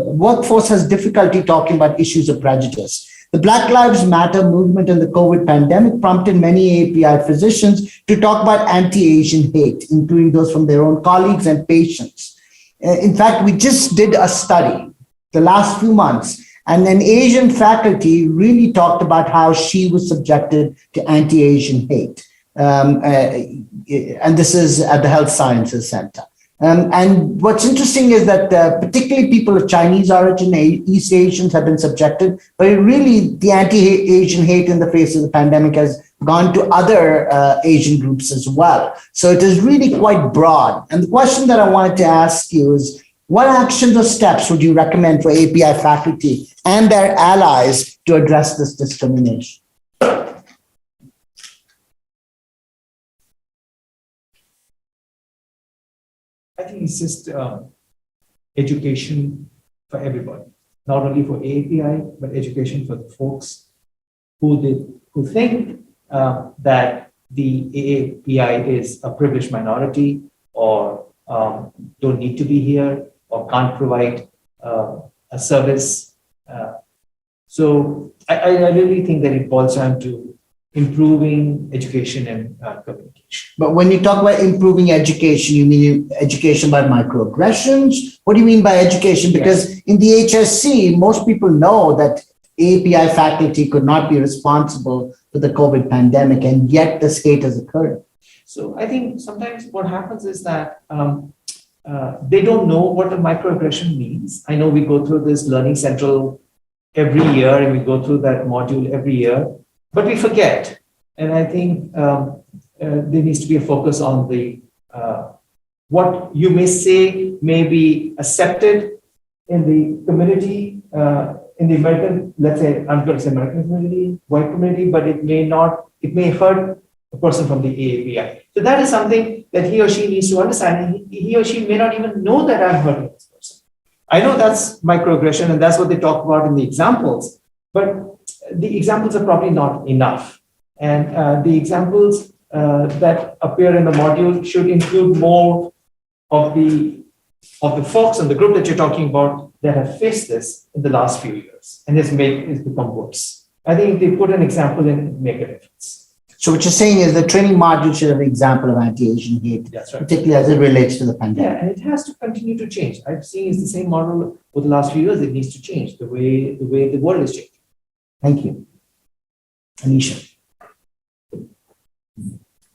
workforce has difficulty talking about issues of prejudice. The Black Lives Matter movement and the COVID pandemic prompted many AAPI physicians to talk about anti-Asian hate, including those from their own colleagues and patients. In fact, we just did a study the last few months, and an Asian faculty really talked about how she was subjected to anti-Asian hate. And this is at the Health Sciences Center. And what's interesting is that particularly people of Chinese origin, East Asians have been subjected, but really the anti-Asian hate in the face of the pandemic has gone to other Asian groups as well. So it is really quite broad. And the question that I wanted to ask you is, what actions or steps would you recommend for AAPI faculty and their allies to address this discrimination? I think it's just education for everybody, not only for AAPI, but education for the folks who think that the AAPI is a privileged minority or don't need to be here or can't provide a service. So I really think that it boils down to improving education and communication. But when you talk about improving education, you mean education by microaggressions? What do you mean by education? Because in the HSC, most people know that AAPI faculty could not be responsible for the COVID pandemic, and yet the state has occurred. So I think sometimes what happens is that they don't know what a microaggression means. I know we go through this Learning Central every year, and we go through that module every year, but we forget. And I think there needs to be a focus on the what you may say may be accepted in the community, in the American, let's say, I'm going to say American community, white community, but it may not, it may hurt a person from the AAPI. So that is something that he or she needs to understand. And he or she may not even know that I'm hurting this person. I know that's microaggression, and that's what they talk about in the examples, but the examples are probably not enough. And the examples that appear in the module should include more of the folks in the group that you're talking about that have faced this in the last few years, and it's become worse. I think if they put an example in, it make a difference. So what you're saying is the training module should have an example of anti-Asian hate, That's right. particularly as it relates to the pandemic. Yeah, and it has to continue to change. I've seen it's the same model for the last few years. It needs to change the way the world is changing. Thank you. Anisha.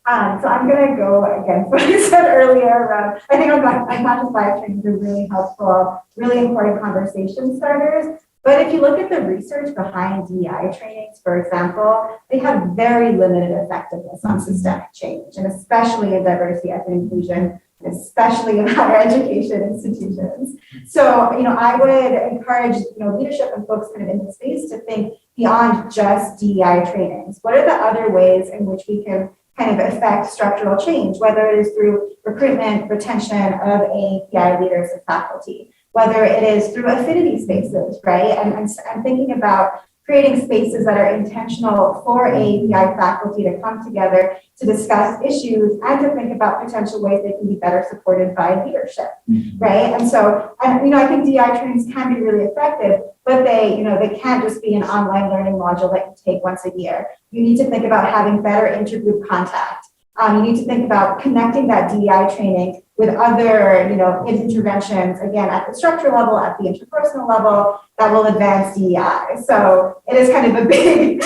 So I'm going to go against what I said earlier around, I think unconscious bias trainings are really helpful, really important conversation starters. But if you look at the research behind DEI trainings, for example, they have very limited effectiveness on systemic change, and especially in diversity, equity, inclusion, especially in higher education institutions. So, I would encourage, leadership and folks kind of in the space to think beyond just DEI trainings. What are the other ways in which we can kind of affect structural change, whether it is through recruitment, retention of AAPI leaders and faculty, whether it is through affinity spaces, right? And I'm thinking about creating spaces that are intentional for AAPI faculty to come together to discuss issues and to think about potential ways they can be better supported by leadership, right? And so, I think DEI trainings can be really effective, but they can't just be an online learning module that you take once a year. You need to think about having better intergroup contact. You need to think about connecting that DEI training with other, interventions, again, at the structural level, at the interpersonal level, that will advance DEI. So it is kind of a big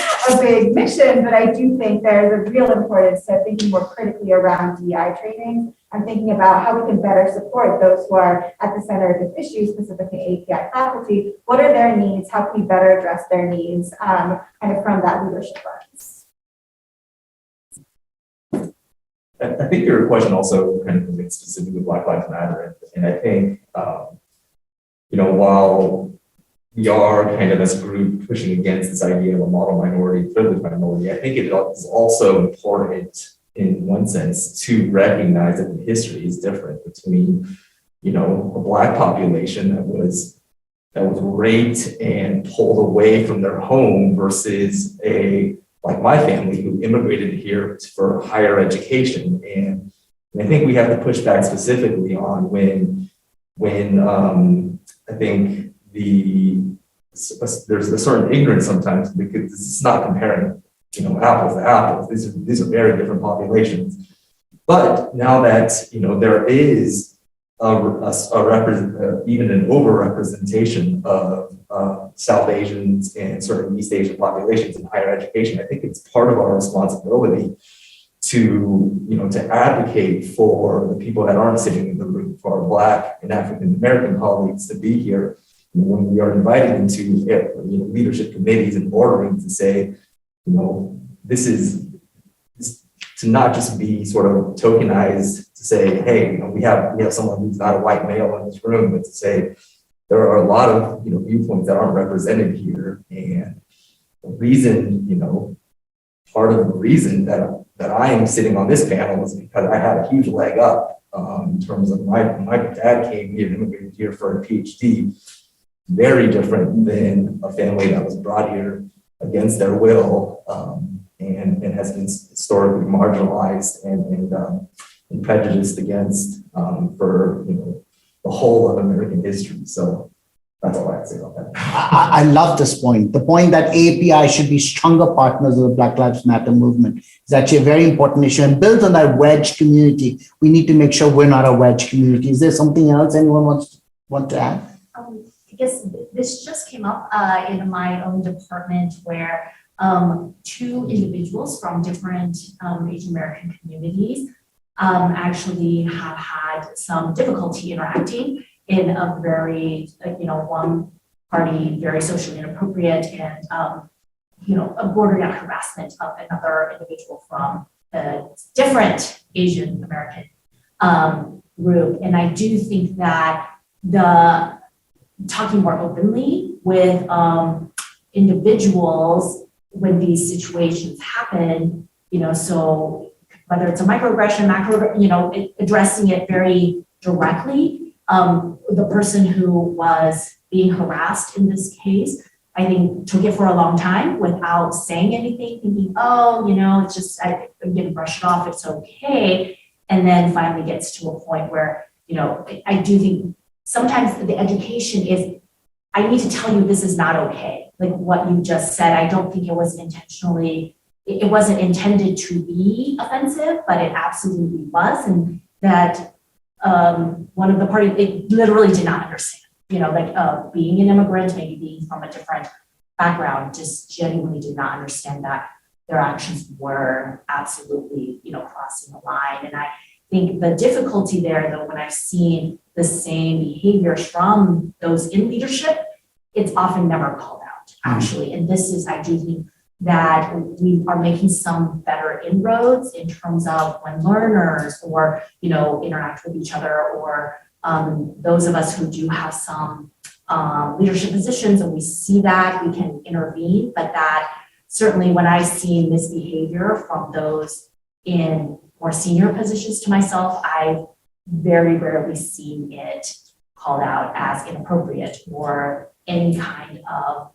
mission, but I do think there's a real importance to thinking more critically around DEI training and thinking about how we can better support those who are at the center of this issue, specifically API faculty. What are their needs? How can we better address their needs kind of from that leadership lens? I think your question also kind of relates specifically to Black Lives Matter. And I think, while we are kind of as a group pushing against this idea of a model minority, privileged minority, I think it is also important in one sense to recognize that the history is different between, a Black population that was raped and pulled away from their home versus like my family who immigrated here for higher education. And I think we have to push back specifically on when I think there's a certain ignorance sometimes because it's not comparing, apples to apples. These are very different populations. But now that, there is even an overrepresentation of South Asians and certain East Asian populations in higher education, I think it's part of our responsibility to advocate for the people that aren't sitting in the room, for our Black and African American colleagues to be here when we are invited into leadership committees and boardrooms to say, this is to not just be sort of tokenized to say, hey, we have someone who's not a white male in this room, but to say there are a lot of viewpoints that aren't represented here. And the reason, part of the reason that I am sitting on this panel is because I had a huge leg up in terms of my dad came here, immigrated here for a PhD, very different than a family that was brought here against their will and has been historically marginalized and prejudiced against for the whole of American history. So That's all I have to say about that. I love this point. The point that AAPI should be stronger partners of the Black Lives Matter movement is actually a very important issue, and built on that wedge community. We need to make sure we're not a wedge community. Is there something else anyone want to add? I guess this just came up in my own department where two individuals from different Asian American communities actually have had some difficulty interacting in a very, one party very socially inappropriate and, bordering on harassment of another individual from a different Asian American group. And I do think that talking more openly with individuals when these situations happen, so whether it's a microaggression, addressing it very directly. The person who was being harassed in this case, I think took it for a long time without saying anything, thinking, it's just, I'm going to brush it off, it's okay. And then finally gets to a point where, I do think sometimes the education is, I need to tell you this is not okay. Like what you just said, I don't think it was intentionally, it wasn't intended to be offensive, but it absolutely was. And that one of the parties, it literally did not understand, being an immigrant, maybe being from a different background, just genuinely did not understand that their actions were absolutely, crossing the line. And I think the difficulty there, though, when I've seen the same behaviors from those in leadership, it's often never called out, actually. And this is, I do think, that we are making some better inroads in terms of when learners or, interact with each other, or those of us who do have some leadership positions and we see that, we can intervene. But that certainly when I've seen misbehavior from those in more senior positions to myself, I've very rarely seen it called out as inappropriate or any kind of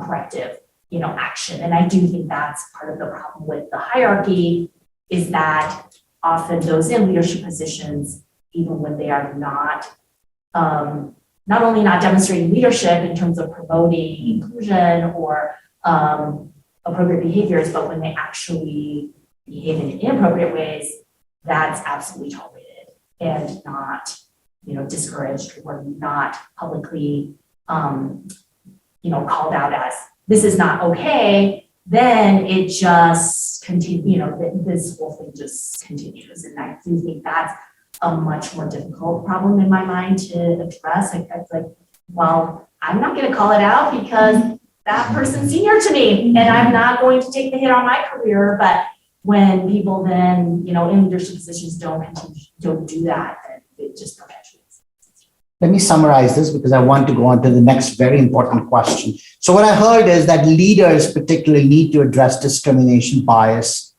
corrective action. And I do think that's part of the problem with the hierarchy, is that often those in leadership positions, even when they are not only not demonstrating leadership in terms of promoting inclusion or appropriate behaviors, but when they actually behave in inappropriate ways, that's absolutely tolerated and not, discouraged or not publicly, called out as this is not okay, then it just continues, this whole thing just continues. And I do think that's a much more difficult problem in my mind to address. It's like, well, I'm not going to call it out because that person's senior to me and I'm not going to take the hit on my career. But when people then, in leadership positions don't do that, then it just perpetuates. Let me summarize this because I want to go on to the next very important question. So what I heard is that leaders particularly need to address discrimination bias.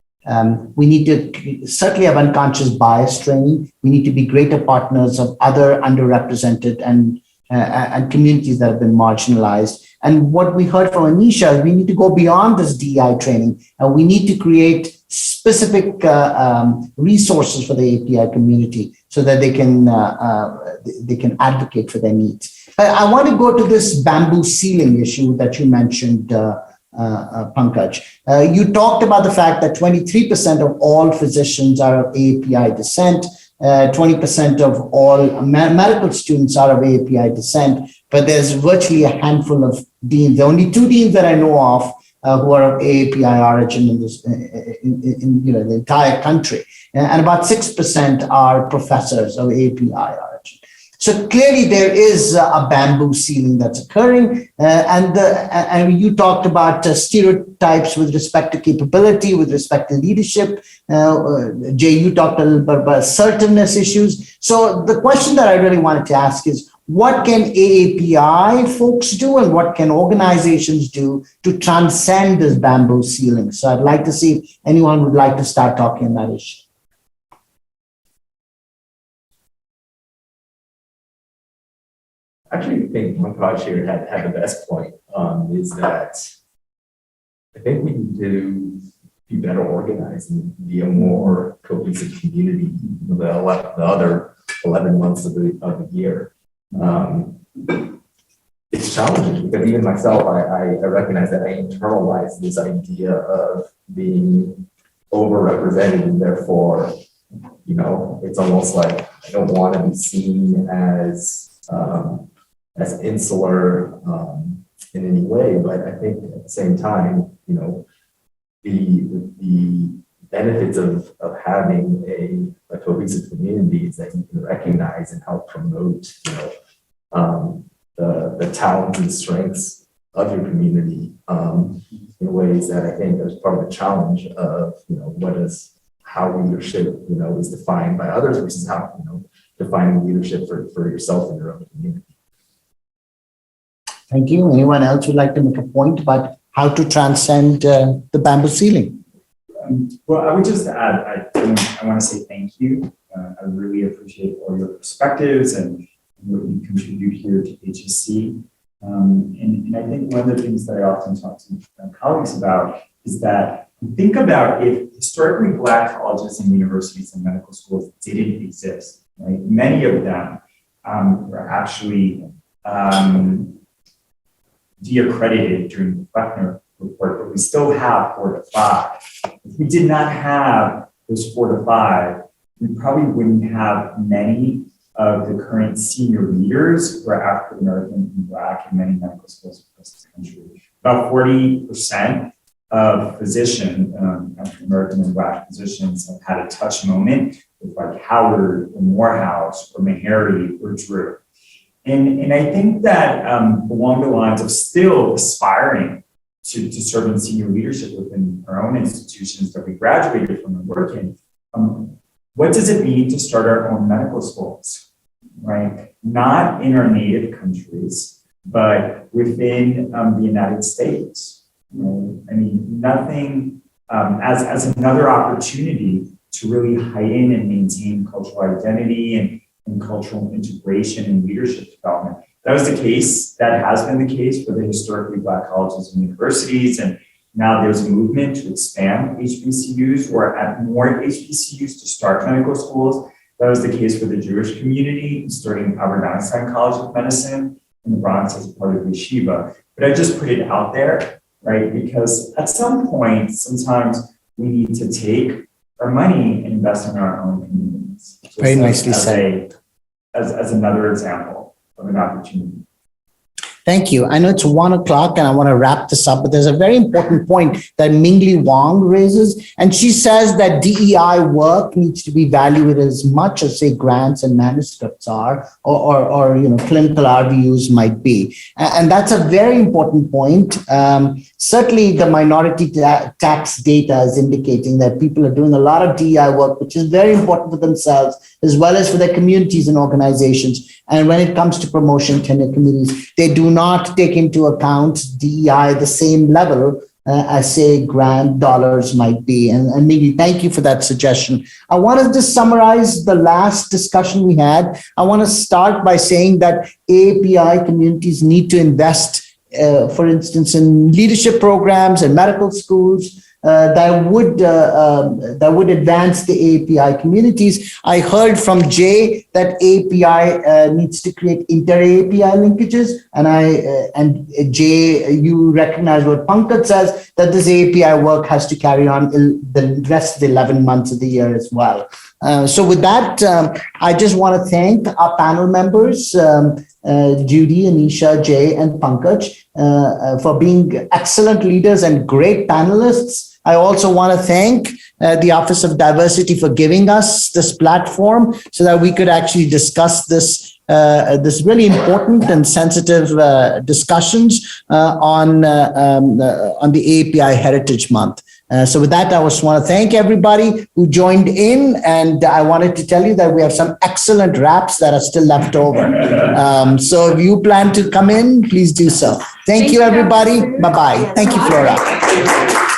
We need to certainly have unconscious bias training. We need to be greater partners of other underrepresented and communities that have been marginalized. And what we heard from Anisha is we need to go beyond this DEI training. We need to create specific resources for the API community so that they can advocate for their needs. I want to go to this bamboo ceiling issue that you mentioned, Pankaj. You talked about the fact that 23% of all physicians are of API descent. 20% of all medical students are of API descent, but there's virtually a handful of deans. There are only 2 deans that I know of who are of API origin in the entire country, and about 6% are professors of API origin. So clearly there is a bamboo ceiling that's occurring, and you talked about stereotypes with respect to capability, with respect to leadership. Jay, you talked a little bit about assertiveness issues. So the question that I really wanted to ask is, what can AAPI folks do and what can organizations do to transcend this bamboo ceiling? So I'd like to see if anyone would like to start talking on that issue. Actually, I think Pankaj here had the best point, is that I think we need to be better organized and be a more cohesive community the other 11 months of the year. it's challenging because even myself, I recognize that I internalize this idea of being overrepresented, and therefore, you know, it's almost like I don't want to be seen as insular in any way. But I think at the same time, you know, the benefits of having a cohesive community is that you can recognize and help promote, you know, the talents and strengths of your community in ways that I think is part of the challenge of, you know, how leadership, you know, is defined by others versus how, you know, defining leadership for yourself and your own community. Thank you. Anyone else would like to make a point about how to transcend the bamboo ceiling? Well, I would just add, I want to say thank you. I really appreciate all your perspectives and what you contribute here to HSC. And I think one of the things that I often talk to colleagues about is that think about if historically Black colleges and universities and medical schools didn't exist, right? Many of them were actually de-accredited during the Fleckner report, but we still have 4 to 5. If we did not have those 4 to 5, we probably wouldn't have many of the current senior leaders who are African American and Black in many medical schools across the country. About 40% of physicians, African American and Black physicians, have had a touch moment with like Howard or Morehouse or Meharry or Drew. And I think that along the lines of still aspiring to serve in senior leadership within our own institutions that we graduated from and work in, what does it mean to start our own medical schools, right? Not in our native countries, but within the United States. Right? I mean, nothing as another opportunity to really heighten and maintain cultural identity and cultural integration and leadership development. That was the case, that has been the case for the historically Black colleges and universities. And now there's a movement to expand HBCUs or add more HBCUs to start medical schools. That was the case for the Jewish community, starting Albert Einstein College of Medicine in the Bronx as part of Yeshiva. But I just put it out there, right? Because at some point, sometimes we need to take our money and invest in our own communities. Very nicely said. As another example of an opportunity. Thank you. I know it's 1 o'clock and I want to wrap this up, but there's a very important point that Mingli Wang raises. And she says that DEI work needs to be valued as much as, say, grants and manuscripts are, or you know, clinical RVUs might be. And that's a very important point. Certainly the minority tax data is indicating that people are doing a lot of DEI work, which is very important for themselves, as well as for their communities and organizations. And when it comes to promotion tenure committees, they do not take into account DEI the same level as, say, grant dollars might be. And maybe thank you for that suggestion. I want to just summarize the last discussion we had. I want to start by saying that AAPI communities need to invest, for instance, in leadership programs and medical schools that would advance the AAPI communities. I heard from Jay that AAPI needs to create inter-AAPI linkages, and Jay, you recognize what Pankaj says, that this AAPI work has to carry on the rest of the 11 months of the year as well. So with that, I just want to thank our panel members, Judy, Anisha, Jay, and Pankaj, for being excellent leaders and great panelists. I also want to thank the Office of Diversity for giving us this platform so that we could actually discuss this really important and sensitive discussions on the AAPI Heritage Month. So with that, I just want to thank everybody who joined in, and I wanted to tell you that we have some excellent wraps that are still left over. So if you plan to come in, please do so. Thank you, everybody. Bye-bye. Thank you, Flora.